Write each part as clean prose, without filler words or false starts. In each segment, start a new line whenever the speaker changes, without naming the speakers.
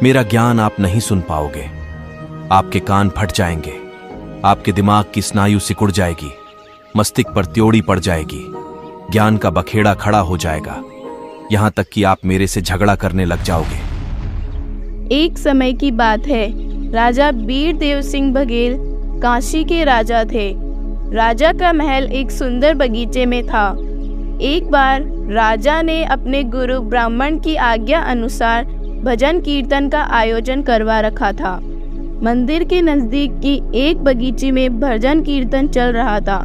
मेरा ज्ञान आप नहीं सुन पाओगे। आपके कान फट जाएंगे, आपके दिमाग की स्नायु सिकुड़ जाएगी, मस्तिष्क पर त्योड़ी पड़ जाएगी, ज्ञान का बखेड़ा खड़ा हो जाएगा, यहां तक कि आप मेरे से झगड़ा करने लग जाओगे।
एक समय की बात है, राजा बीर देव सिंह बघेल काशी के राजा थे। राजा का महल एक सुंदर बगीचे में था। एक बार राजा ने अपने गुरु ब्राह्मण की आज्ञा अनुसार भजन कीर्तन का आयोजन करवा रखा था। मंदिर के नजदीक की एक बगीचे में भजन कीर्तन चल रहा था।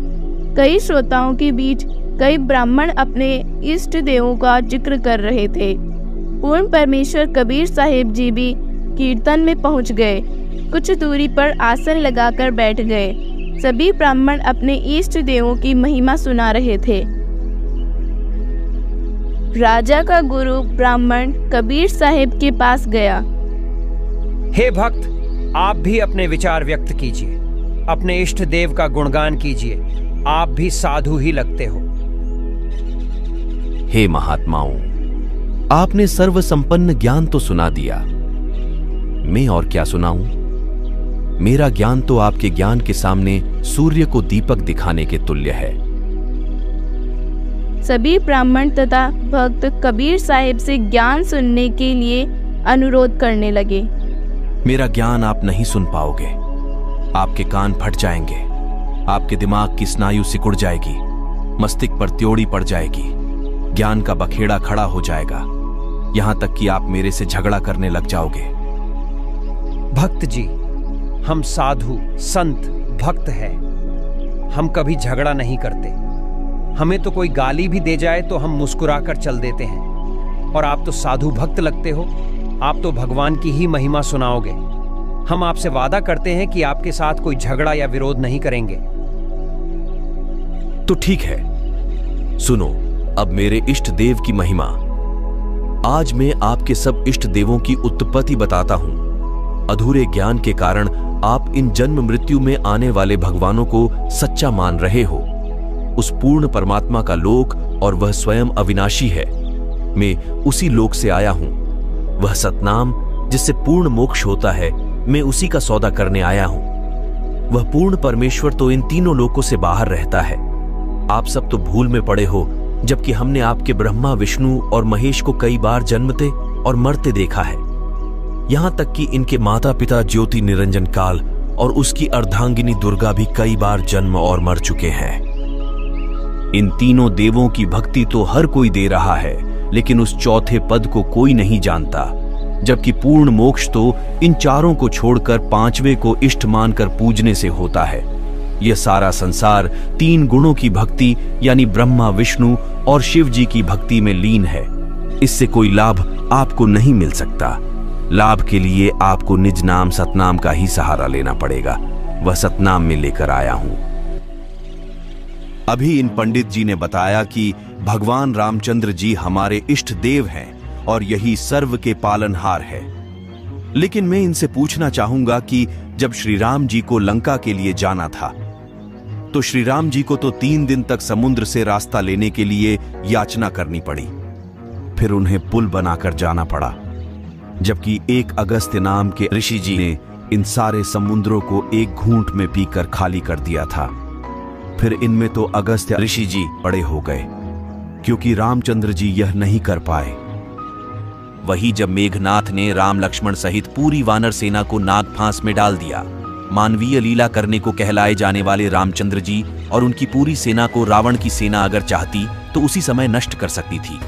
कई श्रोताओं के बीच कई ब्राह्मण अपने इष्ट देवों का जिक्र कर रहे थे। पूर्ण परमेश्वर कबीर साहिब जी भी कीर्तन में पहुंच गए। कुछ दूरी पर आसन लगाकर बैठ गए। सभी ब्राह्मण अपने इष्ट देवों की महिमा सुना रहे थे। राजा का गुरु ब्राह्मण कबीर साहिब के पास गया।
हे भक्त, आप भी अपने विचार व्यक्त कीजिए, अपने इष्ट देव का गुणगान कीजिए। आप भी साधु ही लगते हो।
हे महात्माओं, आपने सर्व संपन्न ज्ञान तो सुना दिया, मैं और क्या सुनाऊं? मेरा ज्ञान तो आपके ज्ञान के सामने सूर्य को दीपक दिखाने के तुल्य है।
सभी ब्राह्मण तथा भक्त कबीर साहिब से ज्ञान सुनने के लिए अनुरोध करने लगे।
मेरा ज्ञान आप नहीं सुन पाओगे। आपके कान फट जाएंगे, आपके दिमाग की स्नायु सिकुड़ जाएगी, मस्तिष्क पर त्योड़ी पड़ जाएगी, ज्ञान का बखेड़ा खड़ा हो जाएगा, यहां तक कि आप मेरे से झगड़ा करने लग जाओगे।
भक्त जी, हम साधु संत भक्त हैं। हम कभी झगड़ा नहीं करते। हमें तो कोई गाली भी दे जाए तो हम मुस्कुराकर चल देते हैं। और आप तो साधु भक्त लगते हो। आप तो भगवान की ही महिमा सुनाओगे। हम आपसे वादा करते हैं कि आपके साथ कोई झगड़ा या विरोध नहीं करेंगे।
तो ठीक है, सुनो अब मेरे इष्ट देव की महिमा। आज मैं आपके सब इष्ट देवों की उत्पत्ति बताता हूं। अधूरे ज्ञान के कारण आप इन जन्म मृत्यु में आने वाले भगवानों को सच्चा मान रहे हो। उस पूर्ण परमात्मा का लोक और वह स्वयं अविनाशी है। मैं उसी लोक से आया हूं। वह सतनाम जिससे पूर्ण मोक्ष होता है, मैं उसी का सौदा करने आया हूं। वह पूर्ण परमेश्वर तो इन तीनों लोकों से बाहर रहता है। आप सब तो भूल में पड़े हो, जबकि हमने आपके ब्रह्मा विष्णु और महेश को कई बार जन्मते और मरते देखा है। यहां तक कि इनके माता पिता ज्योति निरंजन काल और उसकी अर्धांगिनी दुर्गा भी कई बार जन्म और मर चुके हैं। इन तीनों देवों की भक्ति तो हर कोई दे रहा है, लेकिन उस चौथे पद को कोई नहीं जानता। जबकि पूर्ण मोक्ष तो इन चारों को छोड़कर पांचवें को इष्ट मानकर पूजने से होता है। यह सारा संसार तीन गुणों की भक्ति यानी ब्रह्मा विष्णु और शिव जी की भक्ति में लीन है। इससे कोई लाभ आपको नहीं मिल सकता। लाभ के लिए आपको निज नाम सतनाम का ही सहारा लेना पड़ेगा। वह सतनाम में लेकर आया हूं। अभी इन पंडित जी ने बताया कि भगवान रामचंद्र जी हमारे इष्ट देव हैं और यही सर्व के पालनहार है। लेकिन मैं इनसे पूछना चाहूंगा कि जब श्री राम जी को लंका के लिए जाना था, तो श्री राम जी को तो 3 दिन तक समुद्र से रास्ता लेने के लिए याचना करनी पड़ी। फिर उन्हें पुल बनाकर जाना पड़ा, जबकि एक अगस्त्य नाम के ऋषि जी ने इन सारे समुद्रों को एक घूंट में पीकर खाली कर दिया था। फिर इनमें तो अगस्त्य ऋषि जी बड़े हो गए, क्योंकि रामचंद्र जी यह नहीं कर पाए। वही जब मेघनाथ ने राम लक्ष्मण सहित पूरी वानर सेना को नाग फांस में डाल दिया, मानवीय लीला करने को कहलाए जाने वाले रामचंद्र जी और उनकी पूरी सेना को रावण की सेना अगर चाहती तो उसी समय नष्ट कर सकती थी।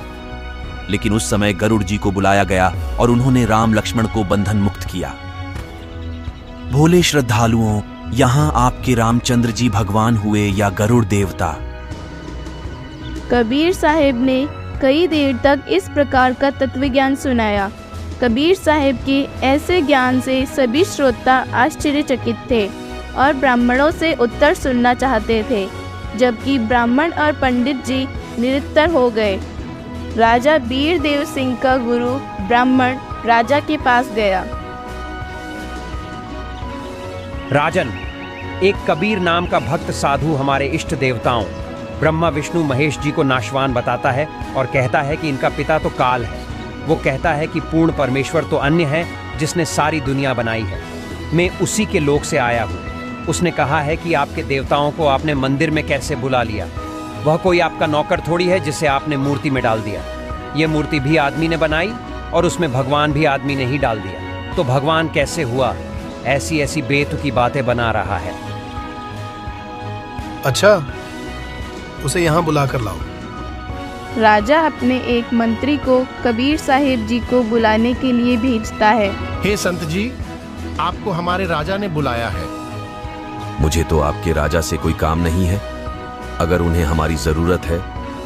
लेकिन उस समय गरुड़ जी को बुलाया गया और उन्होंने राम लक्ष्मण को बंधन मुक्त किया। भोले श्रद्धालुओं, यहां आपके रामचंद्र जी भगवान हुए या गरुड़ देवता?
कबीर साहिब ने कई देर तक इस प्रकार का तत्व ज्ञान सुनाया। कबीर साहिब के ऐसे ज्ञान से सभी श्रोता आश्चर्यचकित थे और ब्राह्मणों से उत्तर सुनना चाहते थे, जबकि ब्राह्मण और पंडित जी निरुत्तर हो गए। राजा बीर देव सिंह का गुरु ब्राह्मण राजा के पास गया।
राजन, एक कबीर नाम का भक्त साधु हमारे इष्ट देवताओं ब्रह्मा विष्णु महेश जी को नाशवान बताता है और कहता है कि इनका पिता तो काल है। वो कहता है कि पूर्ण परमेश्वर तो अन्य है जिसने सारी दुनिया बनाई है। मैं उसी के लोक से आया हूँ। उसने कहा है कि आपके देवताओं को आपने मंदिर में कैसे बुला लिया। वह कोई आपका नौकर थोड़ी है जिसे आपने मूर्ति में डाल दिया। ये मूर्ति भी आदमी ने बनाई और उसमें भगवान भी आदमी ने ही डाल दिया। तो भगवान कैसे हुआ? ऐसी ऐसी बेतुकी बातें बना रहा है।
अच्छा, उसे यहाँ बुला कर लाओ।
राजा अपने एक मंत्री को कबीर साहिब जी को बुलाने के लिए भेजता है।
हे संत जी, आपको हमारे राजा ने बुलाया है।
मुझे तो आपके राजा से कोई काम नहीं है। अगर उन्हें हमारी जरूरत है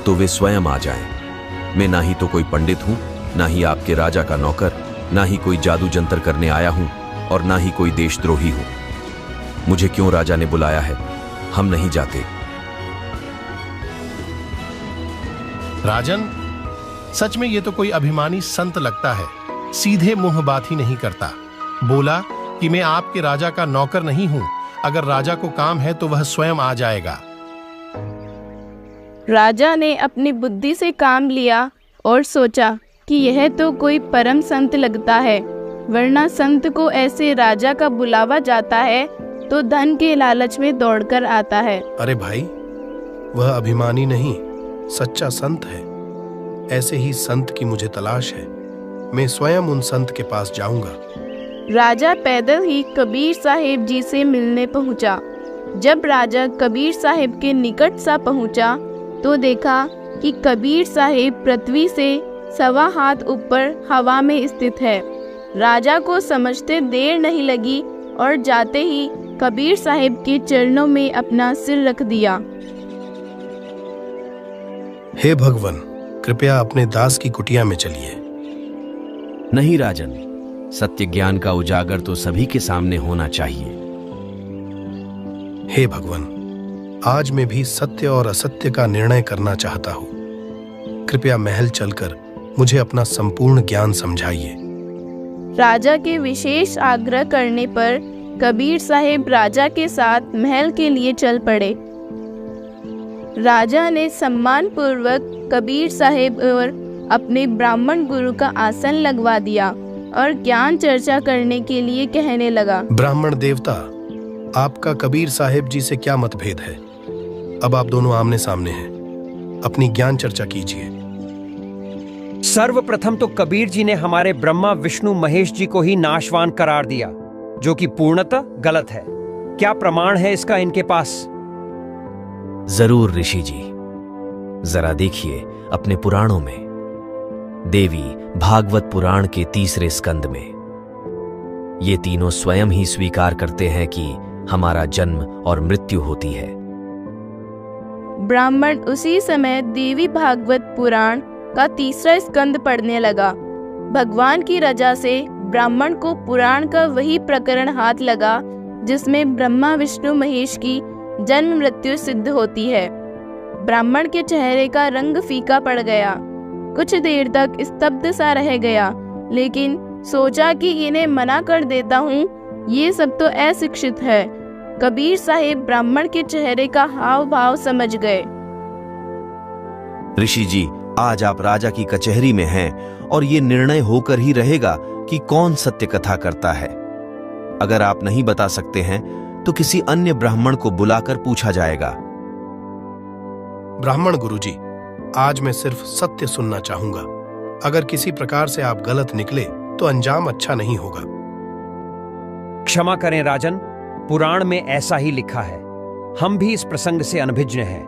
तो वे स्वयं आ जाएं। मैं ना ही तो कोई पंडित हूं, ना ही आपके राजा का नौकर, ना ही कोई जादू जंतर करने आया हूं और ना ही कोई देशद्रोही हूं। मुझे क्यों राजा ने बुलाया है? हम नहीं जाते।
राजन, सच में ये तो कोई अभिमानी संत लगता है। सीधे मुंह बात ही नहीं करता। बोला कि मैं आपके राजा का नौकर नहीं हूं। अगर राजा को काम है तो वह स्वयं आ जाएगा।
राजा ने अपनी बुद्धि से काम लिया और सोचा कि यह तो कोई परम संत लगता है, वरना संत को ऐसे राजा का बुलावा जाता है तो धन के लालच में दौड़कर आता है।
अरे भाई, वह अभिमानी नहीं, सच्चा संत है। ऐसे ही संत की मुझे तलाश है। मैं स्वयं उन संत के पास जाऊंगा।
राजा पैदल ही कबीर साहिब जी से मिलने पहुंचा। जब राजा कबीर साहिब के निकट सा पहुंचा तो देखा कि कबीर साहिब पृथ्वी से 1.25 हाथ ऊपर हवा में स्थित है। राजा को समझते देर नहीं लगी और जाते ही कबीर साहिब के चरणों में अपना सिर रख दिया।
हे भगवान, कृपया अपने दास की कुटिया में चलिए।
नहीं राजन, सत्य ज्ञान का उजागर तो सभी के सामने होना चाहिए।
हे भगवान, आज मैं भी सत्य और असत्य का निर्णय करना चाहता हूँ। कृपया महल चलकर मुझे अपना संपूर्ण ज्ञान समझाइए।
राजा के विशेष आग्रह करने पर कबीर साहिब राजा के साथ महल के लिए चल पड़े। राजा ने सम्मान पूर्वक कबीर साहिब और अपने ब्राह्मण गुरु का आसन लगवा दिया और ज्ञान चर्चा करने के लिए कहने लगा।
ब्राह्मण देवता, आपका कबीर साहिब जी से क्या मतभेद है? अब आप दोनों आमने सामने हैं, अपनी ज्ञान चर्चा कीजिए।
सर्वप्रथम तो कबीर जी ने हमारे ब्रह्मा विष्णु महेश जी को ही नाशवान करार दिया, जो कि पूर्णतः गलत है। क्या प्रमाण है इसका इनके पास?
जरूर ऋषि जी, जरा देखिए अपने पुराणों में। देवी भागवत पुराण के 3 स्कंद में ये तीनों स्वयं ही स्वीकार करते हैं कि हमारा जन्म और मृत्यु होती है।
ब्राह्मण उसी समय देवी भागवत पुराण का 3 स्कंद पढ़ने लगा। भगवान की रजा से ब्राह्मण को पुराण का वही प्रकरण हाथ लगा जिसमें ब्रह्मा विष्णु महेश की जन्म मृत्यु सिद्ध होती है। ब्राह्मण के चेहरे का रंग फीका पड़ गया। कुछ देर तक स्तब्ध सा रह गया, लेकिन सोचा कि इन्हें मना कर देता हूँ, ये सब तो अशिक्षित है। कबीर साहिब ब्राह्मण के चेहरे का हाव भाव समझ गए।
ऋषि जी, आज आप राजा की कचहरी में हैं और ये निर्णय होकर ही रहेगा कि कौन सत्य कथा करता है। अगर आप नहीं बता सकते हैं तो किसी अन्य ब्राह्मण को बुलाकर पूछा जाएगा।
ब्राह्मण गुरुजी, आज मैं सिर्फ सत्य सुनना चाहूंगा। अगर किसी प्रकार से आप गलत निकले तो अंजाम अच्छा नहीं होगा।
क्षमा करें राजन, पुराण में ऐसा ही लिखा है। हम भी इस प्रसंग से अनभिज्ञ हैं।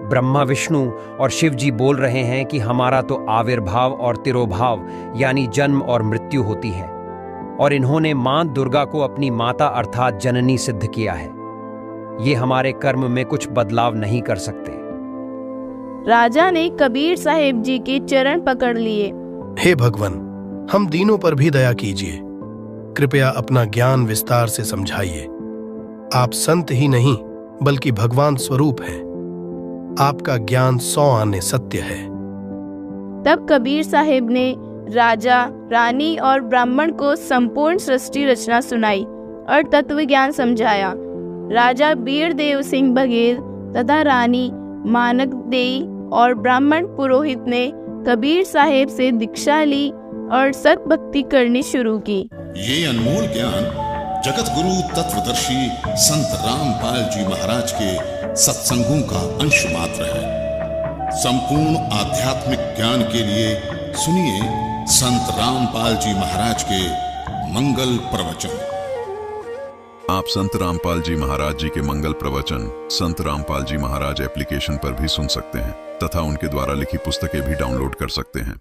ब्रह्मा विष्णु और शिव जी बोल रहे हैं कि हमारा तो आविर्भाव और तिरोभाव यानी जन्म और मृत्यु होती है, और इन्होंने मां दुर्गा को अपनी माता अर्थात जननी सिद्ध किया है। ये हमारे कर्म में कुछ बदलाव नहीं कर सकते।
राजा ने कबीर साहिब जी के चरण पकड़ लिए।
हे भगवान, हम दीनों पर भी दया कीजिए। कृपया अपना ज्ञान विस्तार से समझाइए। आप संत ही नहीं बल्कि भगवान स्वरूप हैं। आपका ज्ञान 100 आने सत्य है।
तब कबीर साहिब ने राजा, रानी और ब्राह्मण को संपूर्ण सृष्टि रचना सुनाई और तत्व ज्ञान समझाया। राजा बीर देव सिंह बघेल तथा रानी मानक देई और ब्राह्मण पुरोहित ने कबीर साहिब से दीक्षा ली और सत भक्ति करनी शुरू की।
ये अनमोल ज्ञान जगत गुरु तत्वदर्शी संत रामपाल जी महाराज के सत्संगों का अंश मात्र है। संपूर्ण आध्यात्मिक ज्ञान के लिए सुनिए संत रामपाल जी महाराज के मंगल प्रवचन।
आप संत रामपाल जी महाराज जी के मंगल प्रवचन संत रामपाल जी महाराज एप्लीकेशन पर भी सुन सकते हैं तथा उनके द्वारा लिखी पुस्तकें भी डाउनलोड कर सकते हैं।